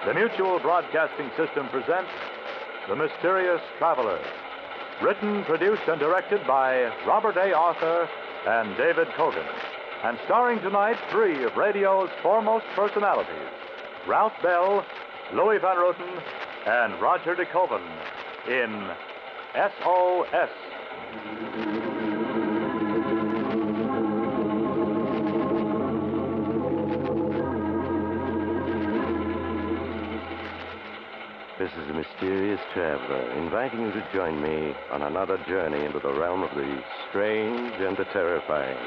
The Mutual Broadcasting System presents The Mysterious Traveler. Written, produced, and directed by Robert A. Arthur and David Cogan. And starring tonight three of radio's foremost personalities, Ralph Bell, Louis Van Rooten, and Roger DeKoven in S.O.S. This is the Mysterious Traveler, inviting you to join me on another journey into the realm of the strange and the terrifying.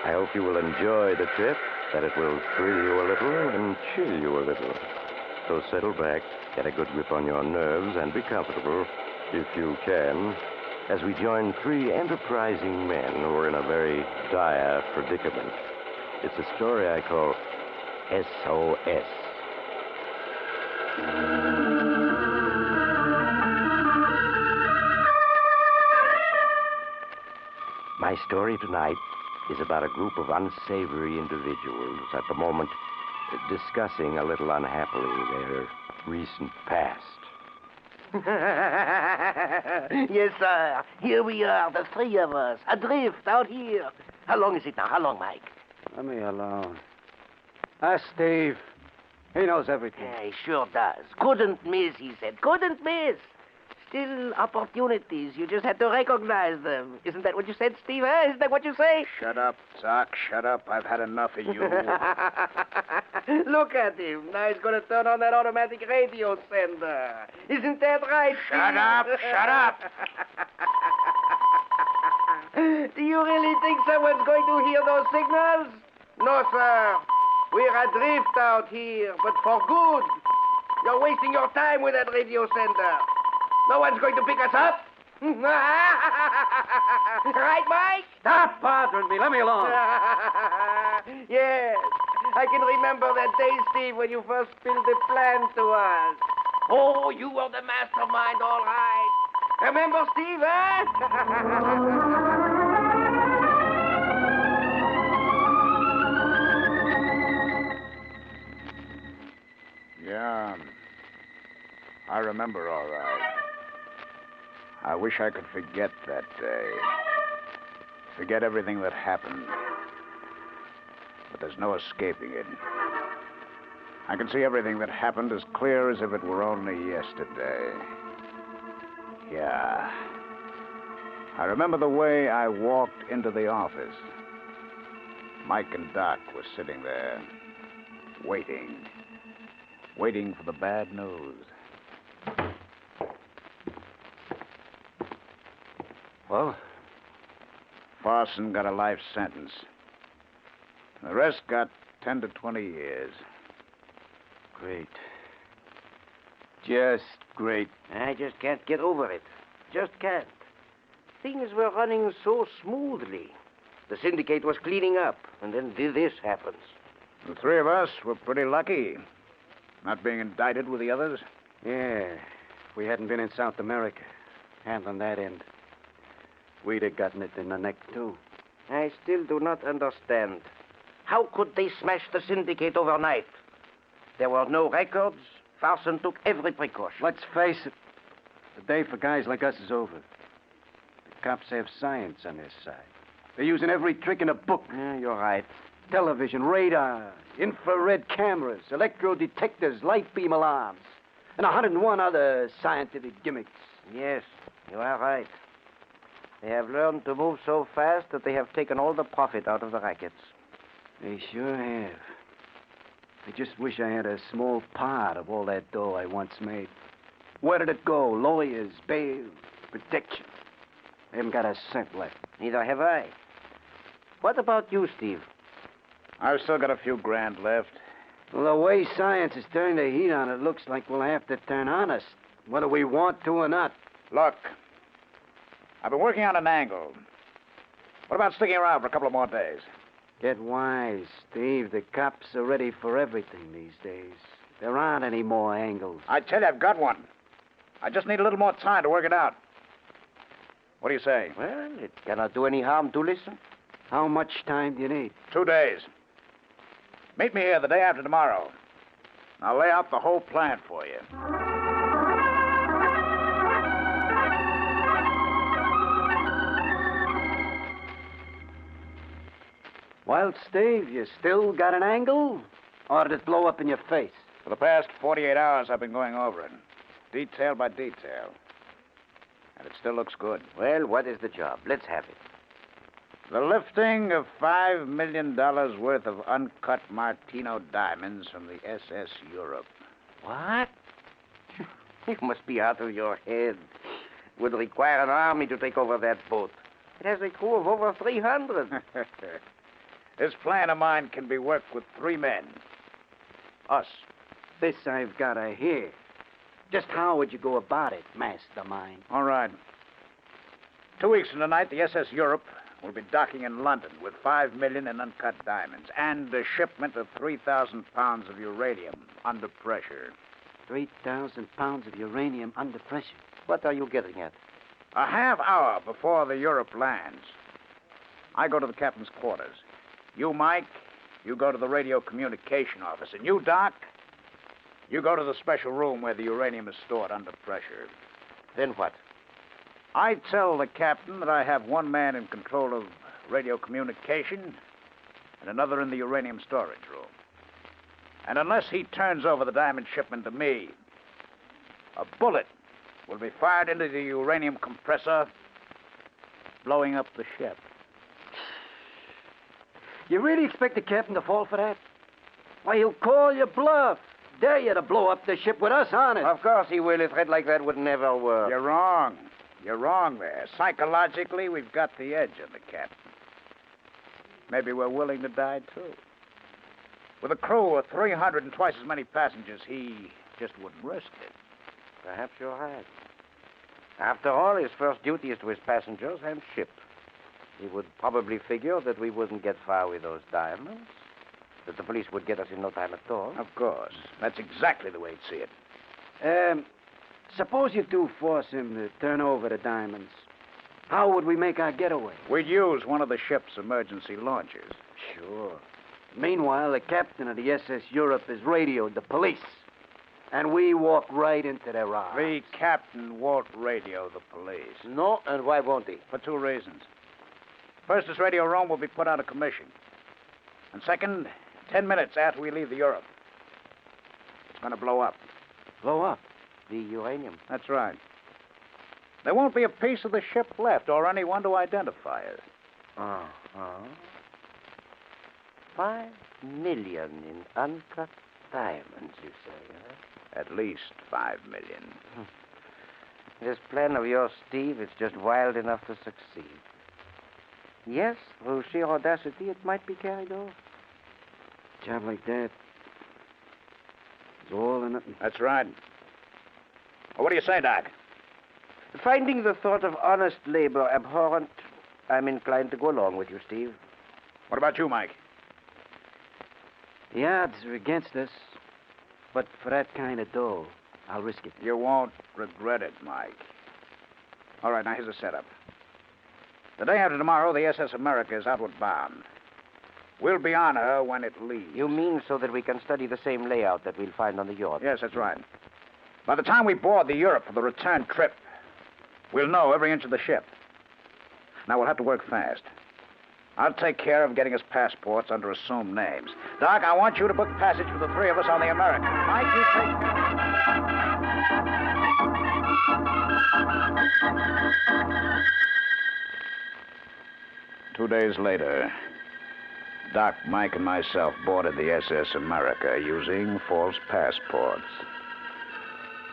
I hope you will enjoy the trip, that it will thrill you a little and chill you a little. So settle back, get a good grip on your nerves, and be comfortable, if you can, as we join three enterprising men who are in a very dire predicament. It's a story I call S.O.S. My story tonight is about a group of unsavory individuals at the moment discussing a little unhappily their recent past. Yes, sir. Here we are, the three of us, adrift out here. How long is it now? How long, Mike? Let me alone. Ask Steve. He knows everything. Yeah, he sure does. Couldn't miss, he said. Couldn't miss. Still opportunities. You just had to recognize them. Isn't that what you said, Steve? Huh? Isn't that what you say? Shut up, Doc. Shut up. I've had enough of you. Look at him. Now he's going to turn on that automatic radio sender. Isn't that right, Shut up. Shut up. Do you really think someone's going to hear those signals? No, sir. We're adrift out here, but for good. You're wasting your time with that radio sender. No one's going to pick us up. Right, Mike? Stop bothering me. Let me alone. Yes. I can remember that day, Steve, when you first spilled the plan to us. Oh, you were the mastermind, all right. Remember, Steve, huh? Yeah, I remember all right. I wish I could forget that day. Forget everything that happened. But there's no escaping it. I can see everything that happened as clear as if it were only yesterday. Yeah. I remember the way I walked into the office. Mike and Doc were sitting there, waiting for the bad news. Well? Farson got a life sentence. The rest got 10 to 20 years. Great. Just great. I just can't get over it. Just can't. Things were running so smoothly. The syndicate was cleaning up, and then this happens. The three of us were pretty lucky. Not being indicted with the others? Yeah. If we hadn't been in South America, handling that end, we'd have gotten it in the neck, too. I still do not understand. How could they smash the syndicate overnight? There were no records. Farson took every precaution. Let's face it, the day for guys like us is over. The cops have science on their side. They're using every trick in the book. Yeah, you're right. Television, radar, infrared cameras, electro detectors, light beam alarms, and 101 other scientific gimmicks. Yes, you are right. They have learned to move so fast that they have taken all the profit out of the rackets. They sure have. I just wish I had a small part of all that dough I once made. Where did it go? Lawyers, bail, protection. I haven't got a cent left. Neither have I. What about you, Steve? I've still got a few grand left. Well, the way science has turned the heat on, it looks like we'll have to turn honest, whether we want to or not. Look, I've been working on an angle. What about sticking around for a couple of more days? Get wise, Steve. The cops are ready for everything these days. There aren't any more angles. I tell you, I've got one. I just need a little more time to work it out. What do you say? Well, it cannot do any harm to listen. How much time do you need? 2 days. Meet me here the day after tomorrow. I'll lay out the whole plan for you. Well, Steve, you still got an angle? Or did it blow up in your face? For the past 48 hours, I've been going over it, detail by detail. And it still looks good. Well, what is the job? Let's have it. The lifting of $5 million worth of uncut Martino diamonds from the S.S. Europe. What? You must be out of your head. Would require an army to take over that boat. It has a crew of over 300. This plan of mine can be worked with 3 men. Us. This I've got to hear. Just how would you go about it, mastermind? All right. 2 weeks from tonight, the S.S. Europe will be docking in London with $5 million in uncut diamonds and a shipment of 3,000 pounds of uranium under pressure. 3,000 pounds of uranium under pressure. What are you getting at? A half hour before the Europe lands, I go to the captain's quarters. You, Mike, you go to the radio communication office. And you, Doc, you go to the special room where the uranium is stored under pressure. Then what? I tell the captain that I have 1 man in control of radio communication and another in the uranium storage room. And unless he turns over the diamond shipment to me, a bullet will be fired into the uranium compressor, blowing up the ship. You really expect the captain to fall for that? Why, he'll call your bluff. Dare you to blow up the ship with us on it. Of course he will. A threat like that would never work. You're wrong. You're wrong there. Psychologically, we've got the edge on the captain. Maybe we're willing to die, too. With a crew of 300 and twice as many passengers, he just wouldn't risk it. Perhaps you're right. After all, his first duty is to his passengers and ship. He would probably figure that we wouldn't get far with those diamonds, that the police would get us in no time at all. Of course. That's exactly the way he'd see it. Suppose you do force him to turn over the diamonds. How would we make our getaway? We'd use one of the ship's emergency launchers. Sure. Meanwhile, the captain of the SS Europe has radioed the police. And we walk right into their arms. The captain won't radio the police. No, and why won't he? For 2 reasons. First, his radio room will be put out of commission. And second, 10 minutes after we leave the Europe, it's going to blow up. Blow up? The uranium. That's right. There won't be a piece of the ship left or anyone to identify it. Uh-huh. 5 million in uncut diamonds, you say, huh? At least 5 million. This plan of yours, Steve, is just wild enough to succeed. Yes, through sheer audacity, it might be carried off. A job like that is all or nothing. That's right. Well, what do you say, Doc? Finding the thought of honest labor abhorrent, I'm inclined to go along with you, Steve. What about you, Mike? The odds are against us, but for that kind of dough, I'll risk it. You won't regret it, Mike. All right, now here's the setup. The day after tomorrow, the SS America is outward bound. We'll be on her when it leaves. You mean so that we can study the same layout that we'll find on the yacht? Yes, that's right. By the time we board the Europe for the return trip, we'll know every inch of the ship. Now, we'll have to work fast. I'll take care of getting us passports under assumed names. Doc, I want you to book passage for the 3 of us on the American. Mike, you take care. 2 days later, Doc, Mike, and myself boarded the SS America using false passports.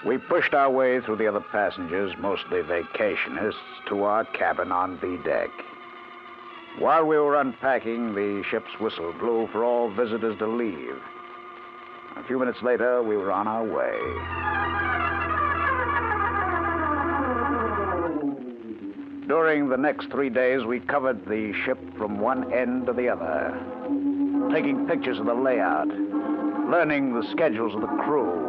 We pushed our way through the other passengers, mostly vacationists, to our cabin on B deck. While we were unpacking, the ship's whistle blew for all visitors to leave. A few minutes later, we were on our way. During the next 3 days, we covered the ship from one end to the other, taking pictures of the layout, learning the schedules of the crew.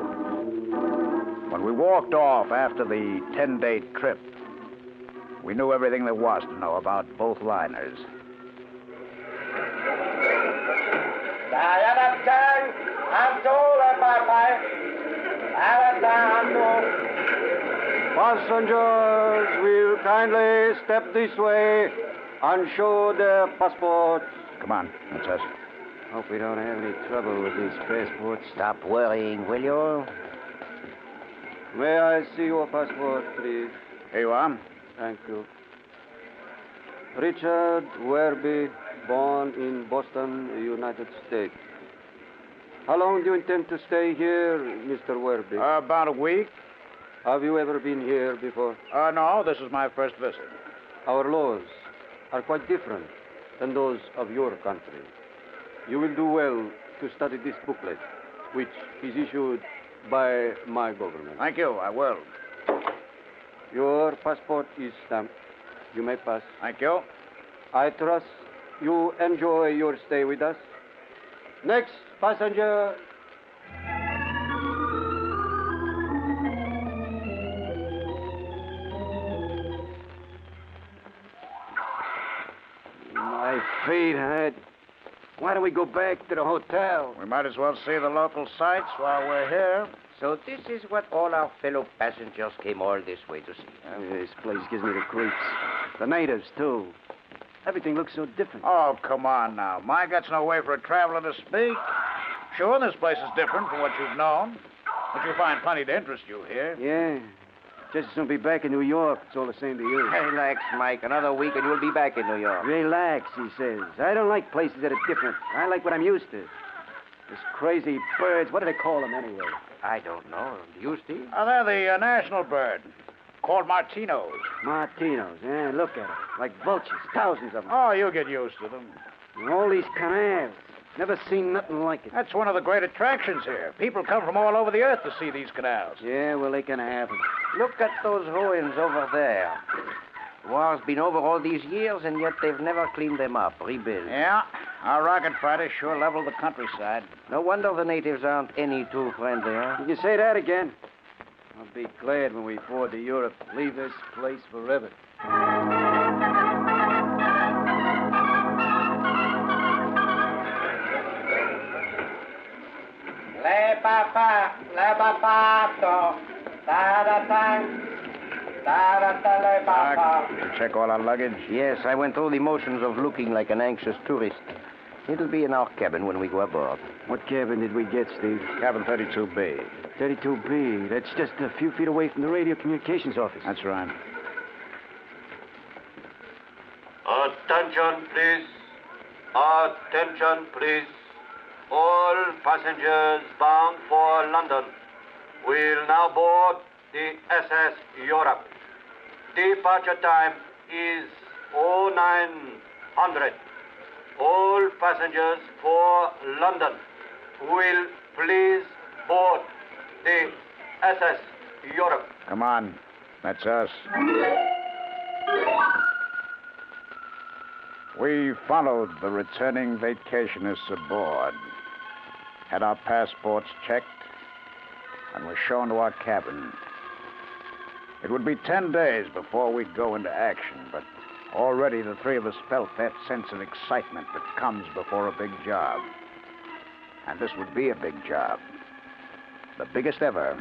When we walked off after the 10-day trip, we knew everything there was to know about both liners. I'm told that my Passengers will kindly step this way and show their passports. Come on, that's us. Hope we don't have any trouble with these passports. Stop worrying, will you? May I see your passport, please? Here you are. Thank you. Richard Werby, born in Boston, United States. How long do you intend to stay here, Mr. Werby? About a week. Have you ever been here before? No, this is my first visit. Our laws are quite different than those of your country. You will do well to study this booklet, which is issued by my government. Thank you, I will. Your passport is stamped. You may pass. Thank you. I trust you enjoy your stay with us. Next passenger. My feet hurt. Why don't we go back to the hotel? We might as well see the local sights while we're here. So this is what all our fellow passengers came all this way to see. This place gives me the creeps. The natives, too. Everything looks so different. Oh, come on now. My gut's no way for a traveler to speak. Sure, this place is different from what you've known. But you'll find plenty to interest you here. Yeah. Just as soon be back in New York. It's all the same to you. Relax, Mike. Another week and you'll be back in New York. Relax, he says. I don't like places that are different. I like what I'm used to. These crazy birds. What do they call them anyway? I don't know. Do you, Steve? They're the national bird, called Martinos. Martinos. Yeah, look at them. Like vultures. Thousands of them. Oh, you'll get used to them. And all these canals. Never seen nothing like it. That's one of the great attractions here. People come from all over the earth to see these canals. Yeah, well, they can have them. Look at those ruins over there. The war's been over all these years, and yet they've never cleaned them up, rebuilt. Yeah, our rocket fighters sure leveled the countryside. No wonder the natives aren't any too friendly, huh? Did you say that again? I'll be glad when we board to Europe. Leave this place forever. Le papato, da-da-tang, da-da-ta-le papa. You check all our luggage? Yes, I went through the motions of looking like an anxious tourist. It'll be in our cabin when we go aboard. What cabin did we get, Steve? Cabin 32B. 32B. That's just a few feet away from the radio communications office. That's right. Attention, please. Attention, please. All passengers bound for London will now board the S.S. Europe. Departure time is 0900. All passengers for London will please board the S.S. Europe. Come on. That's us. We followed the returning vacationists aboard, had our passports checked, and were shown to our cabin. It would be 10 days before we'd go into action, but already the three of us felt that sense of excitement that comes before a big job. And this would be a big job. The biggest ever.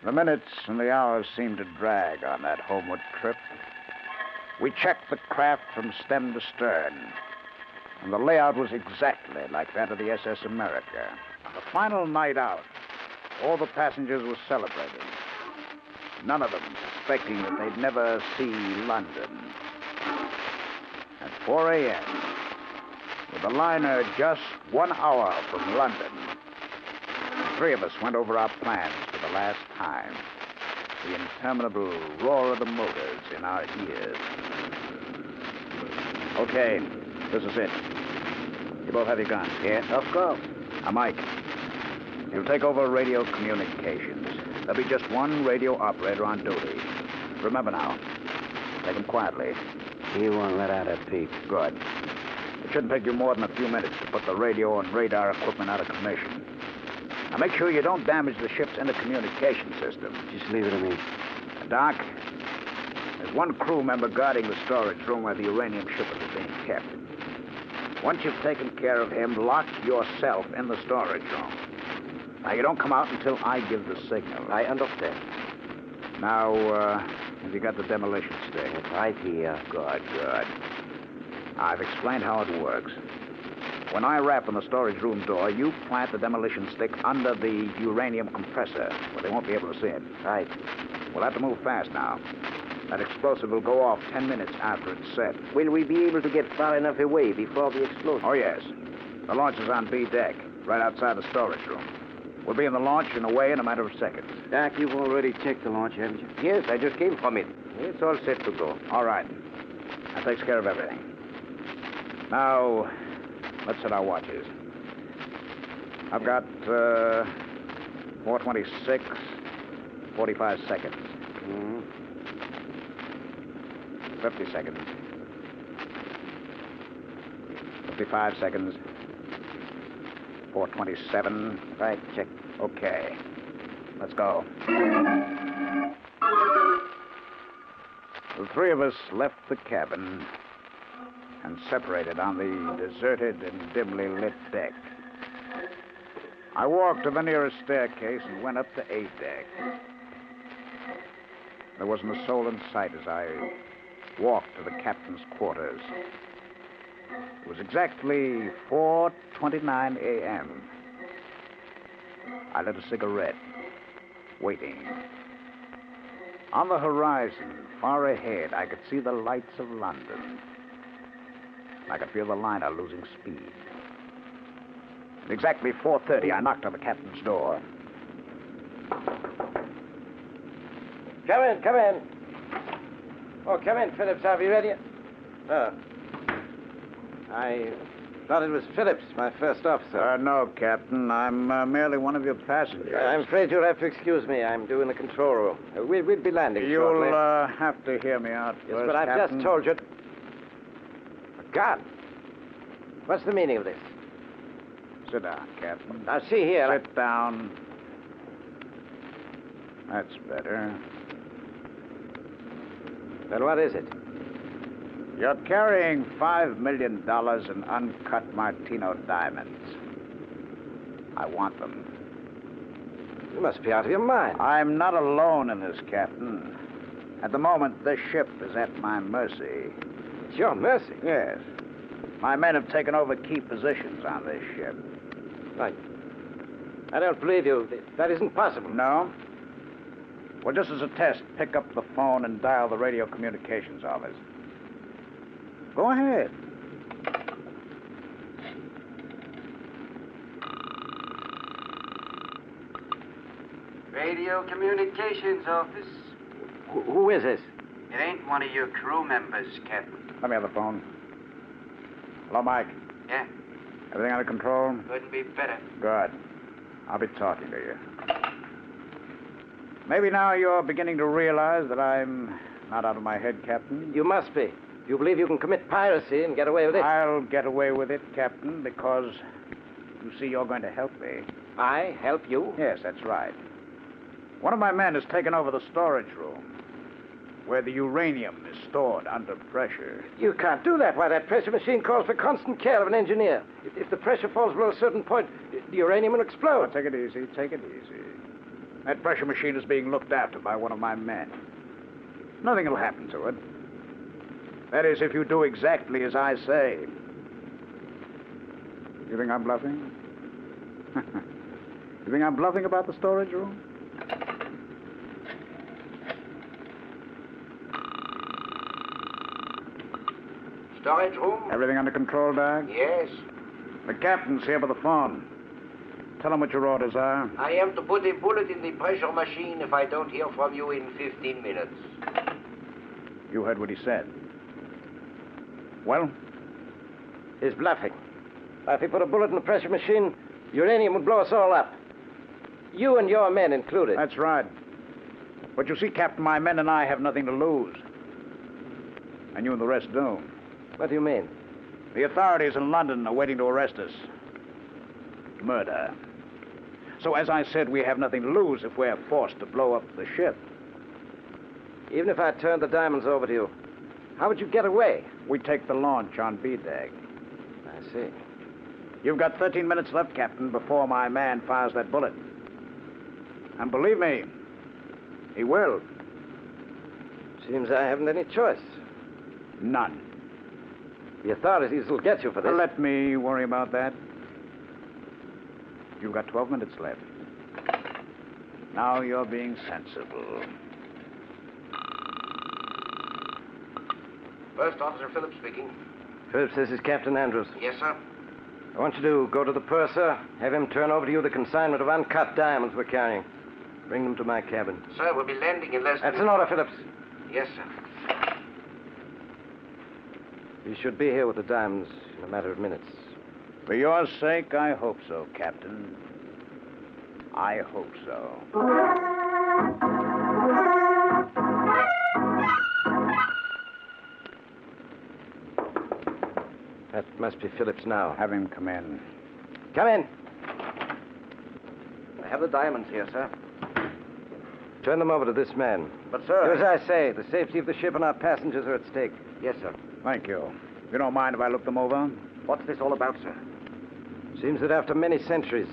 The minutes and the hours seemed to drag on that homeward trip. We checked the craft from stem to stern, and the layout was exactly like that of the SS America. On the final night out, all the passengers were celebrating, none of them suspecting that they'd never see London. At 4 a.m., with the liner just 1 hour from London, the three of us went over our plans for the last time. The interminable roar of the motors in our ears. Okay, this is it. You both have your guns? Yeah, of course. Now, Mike, you'll take over radio communications. There'll be just one radio operator on duty. Remember now, take him quietly. He won't let out a peep. Good. It shouldn't take you more than a few minutes to put the radio and radar equipment out of commission. Now, make sure you don't damage the ship's intercommunication system. Just leave it to me. Doc, there's one crew member guarding the storage room where the uranium shipment is being kept. Once you've taken care of him, lock yourself in the storage room. Now, you don't come out until I give the signal. I understand. Now, have you got the demolition stick? It's right here. Good. I've explained how it works. When I rap on the storage room door, you plant the demolition stick under the uranium compressor where they won't be able to see it. Right. We'll have to move fast now. That explosive will go off 10 minutes after it's set. Will we be able to get far enough away before the explosion? Oh, yes. The launch is on B deck, right outside the storage room. We'll be in the launch and away in a matter of seconds. Doc, you've already checked the launch, haven't you? Yes, I just came from it. It's all set to go. All right. That takes care of everything. Now, let's set our watches. I've got 4:26, 45 seconds. 50 seconds. 55 seconds. 4:27. Right, check. Okay. Let's go. The three of us left the cabin and separated on the deserted and dimly lit deck. I walked to the nearest staircase and went up to A deck. There wasn't a soul in sight as I walked to the captain's quarters. It was exactly 4:29 a.m. I lit a cigarette, waiting. On the horizon, far ahead, I could see the lights of London. I could feel the liner losing speed. At exactly 4:30, I knocked on the captain's door. Come in. Oh, come in, Phillips. Are we ready? Oh. I thought it was Phillips, my first officer. No, Captain. I'm merely one of your passengers. I'm afraid you'll have to excuse me. I'm due in the control room. We'll be landing shortly. You'll have to hear me out Yes, first, but I've Captain. just told you. God. What's the meaning of this? Sit down, Captain. Now, see here. Sit down. That's better. Then what is it? You're carrying $5 million in uncut Martino diamonds. I want them. You must be out of your mind. I'm not alone in this, Captain. At the moment, this ship is at my mercy. It's your mercy. Yes. My men have taken over key positions on this ship. I don't believe you. That isn't possible. No? Well, just as a test, pick up the phone and dial the radio communications office. Go ahead. Radio Communications Office. Who is this? It ain't one of your crew members, Captain. Let me have the phone. Hello, Mike. Yeah, Everything under control? couldn't be better. Good. I'll be talking to you. Maybe now you're beginning to realize that I'm not out of my head, Captain. You must be. You believe you can commit piracy and get away with it? I'll get away with it, Captain, because you see you're going to help me. I help you? Yes, that's right. One of my men has taken over the storage room where the uranium is stored under pressure. You can't do that. Why, that pressure machine calls for constant care of an engineer. If the pressure falls below a certain point, the uranium will Oh, explode. take it easy, take it easy. That pressure machine is being looked after by one of my men. Nothing will happen to it. That is, if you do exactly as I say. You think I'm bluffing? You think I'm bluffing about the storage room? Storage room? Everything under control, Doc? Yes. The captain's here by the phone. Tell him what your orders are. I am to put a bullet in the pressure machine if I don't hear from you in 15 minutes. You heard what he said. Well? He's bluffing. If he put a bullet in the pressure machine, uranium would blow us all up. You and your men included. That's right. But you see, Captain, my men and I have nothing to lose. And you and the rest do. What do you mean? The authorities in London are waiting to arrest us. Murder. So, as I said, we have nothing to lose if we're forced to blow up the ship. Even if I turned the diamonds over to you, how would you get away? We take the launch on B deck. I see. You've got 13 minutes left, Captain, before my man fires that bullet. And believe me, he will. Seems I haven't any choice. None. The authorities will get you for this. Let me worry about that. You've got 12 minutes left. Now you're being sensible. First Officer Phillips speaking. Phillips, this is Captain Andrews. Yes, sir. I want you to go to the purser, have him turn over to you the consignment of uncut diamonds we're carrying. Bring them to my cabin. Sir, we'll be landing in less than... That's an order, Phillips. Yes, sir. We should be here with the diamonds in a matter of minutes. For your sake, I hope so, Captain. I hope so. That must be Phillips now. Have him come in. Come in. I have the diamonds here, sir. Turn them over to this man. But, sir... Do as I say. The safety of the ship and our passengers are at stake. Yes, sir. Thank you. You don't mind if I look them over? What's this all about, sir? Seems that after many centuries,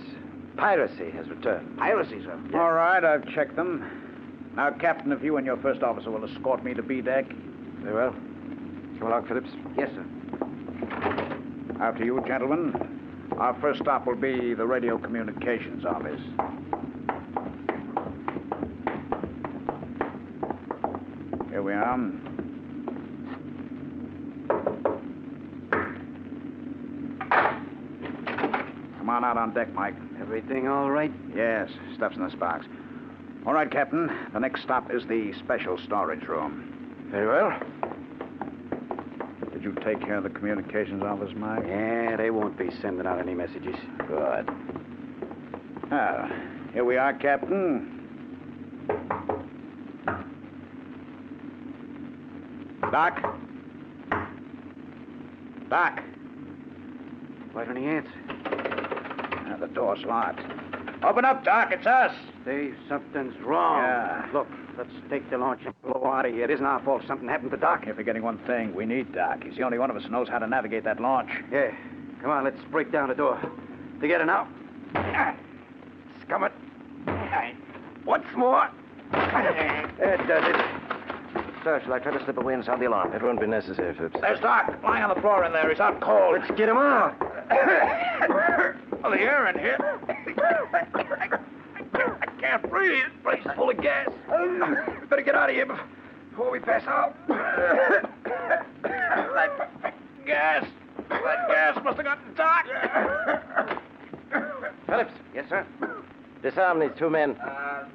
piracy has returned. Piracy, sir. Yes. All right, I've checked them. Now, Captain, if you and your first officer will escort me to B deck. Very well. Come along, Phillips. Yes, sir. After you, gentlemen. Our first stop will be the radio communications office. Here we are. Come on out on deck, Mike. Everything all right? Yes, stuff's in this box. All right, Captain. The next stop is the special storage room. Very well. Did you take care of the communications office, Mike? Yeah, they won't be sending out any messages. Good. Well, here we are, Captain. Doc? Doc? Why don't he answer? The door's locked. Open up, Doc. It's us. Dave, something's wrong. Yeah. Look, let's take the launch and blow out of here. It isn't our fault something happened to Doc. You're forgetting one thing. We need Doc. He's the only one of us who knows how to navigate that launch. Yeah. Come on, let's break down the door. Together now. Scum it. Once more. There does it. Sir, shall I try to slip away and sound the alarm? It won't be necessary, Phillips. There's Doc, lying on the floor in there. He's out cold. Let's get him out. Well, the air in here. I can't breathe. This place is full of gas. We better get out of here before we pass out. That gas must have gotten Doc. Phillips. Yes, sir. Disarm these two men.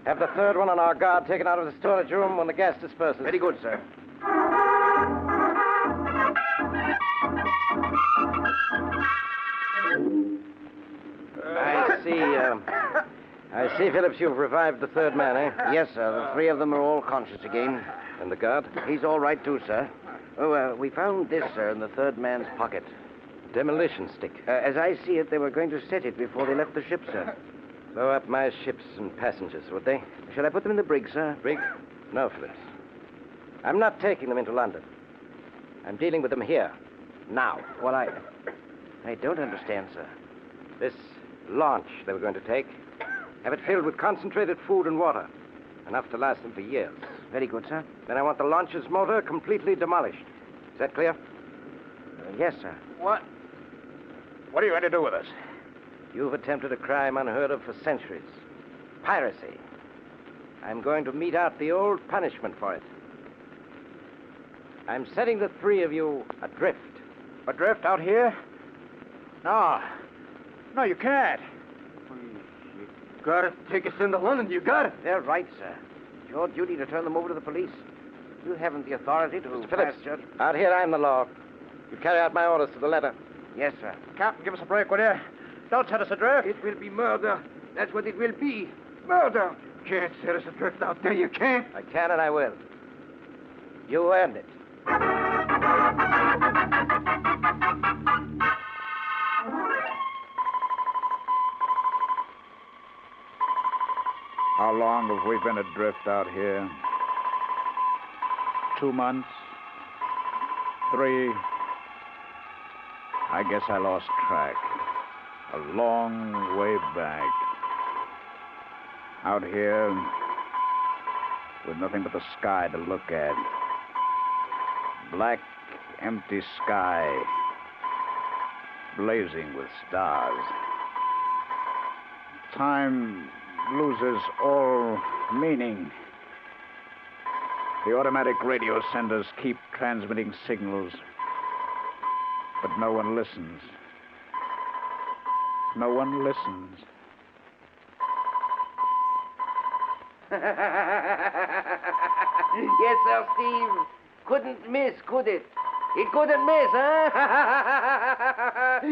Have the third one on our guard taken out of the storage room when the gas disperses. Very good, sir. I see, Phillips, you've revived the third man, eh? Yes, sir. The three of them are all conscious again. And the guard? He's all right, too, sir. Oh, we found this, sir, in the third man's pocket. Demolition stick. As I see it, they were going to set it before they left the ship, sir. Blow up my ships and passengers, would they? Shall I put them in the brig, sir? Brig? No, Phillips. I'm not taking them into London. I'm dealing with them here. Now. Well, I don't understand, sir. This launch they were going to take, have it filled with concentrated food and water. Enough to last them for years. Very good, sir. Then I want the launch's motor completely demolished. Is that clear? Yes, sir. What? What are you going to do with us? You've attempted a crime unheard of for centuries. Piracy. I'm going to mete out the old punishment for it. I'm setting the three of you adrift. Adrift out here? No. No, you can't. You gotta take us into London. You got it. They're right, sir. It's your duty to turn them over to the police. You haven't the authority to... Mr. Phillips, pass judgment. out here I'm the law. You carry out my orders to the letter. Yes, sir. Captain, give us a break, will you? Don't set us adrift. It will be murder. That's what it will be. Murder. You can't set us adrift out there. You can't. I can and I will. You earned it. How long have we been adrift out here? 2 months? 3? I guess I lost track. A long way back. Out here, with nothing but the sky to look at. Black, empty sky, blazing with stars. Time loses all meaning. The automatic radio senders keep transmitting signals, but no one listens. No one listens. Yes, sir, Steve. Couldn't miss, could it? It couldn't miss, huh?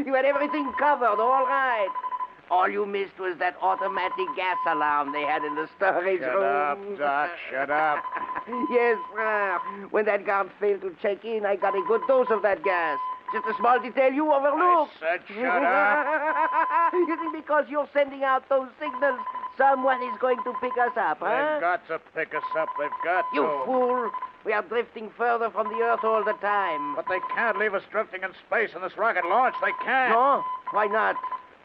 You had everything covered, all right. All you missed was that automatic gas alarm they had in the storage Shut room. up, Doc, shut up. Yes, sir. When that guard failed to check in, I got a good dose of that gas. Just a small detail you overlooked. I said shut up. You think because you're sending out those signals, someone is going to pick us up, huh? They've got to pick us up. They've got You to. fool. We are drifting further from the Earth all the time. But they can't leave us drifting in space in this rocket launch. They can't. No? Why not?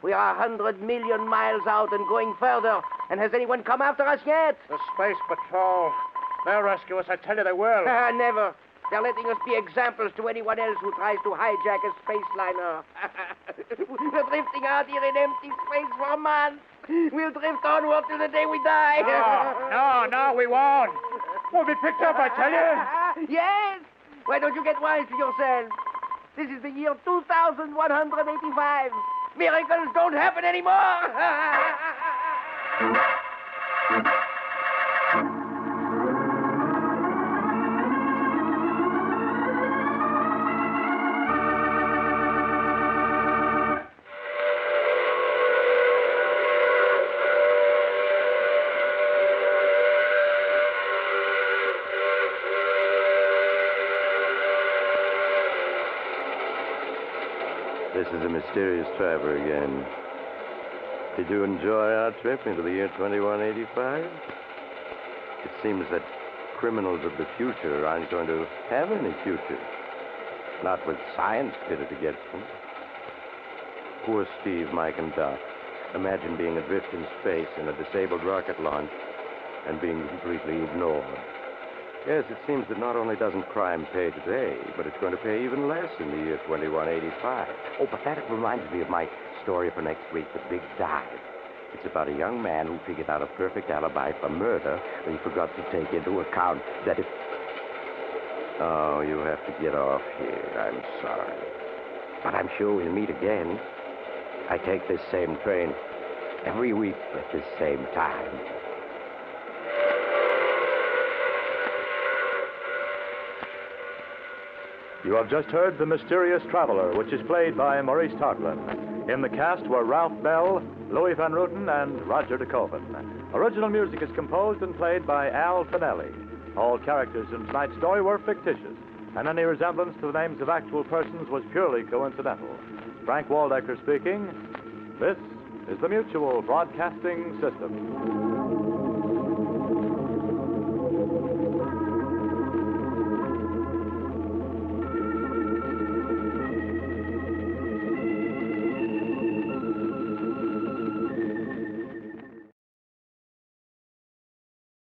We are 100 million miles out and going further. And has anyone come after us yet? The Space Patrol. They'll rescue us. I tell you they will. Never. They're letting us be examples to anyone else who tries to hijack a space liner. We're drifting out here in empty space for months. We'll drift onward till the day we die. No, we won't. We'll be picked up, I tell you. Yes. Why don't you get wise to yourself? This is the year 2185. Miracles don't happen anymore. This is the mysterious traveler again. Did you enjoy our trip into the year 2185? It seems that criminals of the future aren't going to have any future. Not with science pitted against them. Poor Steve, Mike, and Doc. Imagine being adrift in space in a disabled rocket launch and being completely ignored. Yes, it seems that not only doesn't crime pay today, but it's going to pay even less in the year 2185. Oh, but that reminds me of my story for next week, The Big Dive. It's about a young man who figured out a perfect alibi for murder, but he forgot to take into account that if... Oh, you have to get off here. I'm sorry. But I'm sure we'll meet again. I take this same train every week at this same time. You have just heard The Mysterious Traveler, which is played by Maurice Tarplin. In the cast were Ralph Bell, Louis Van Ruten, and Roger DeKoven. Original music is composed and played by Al Finelli. All characters in tonight's story were fictitious, and any resemblance to the names of actual persons was purely coincidental. Frank Waldecker speaking. This is the Mutual Broadcasting System.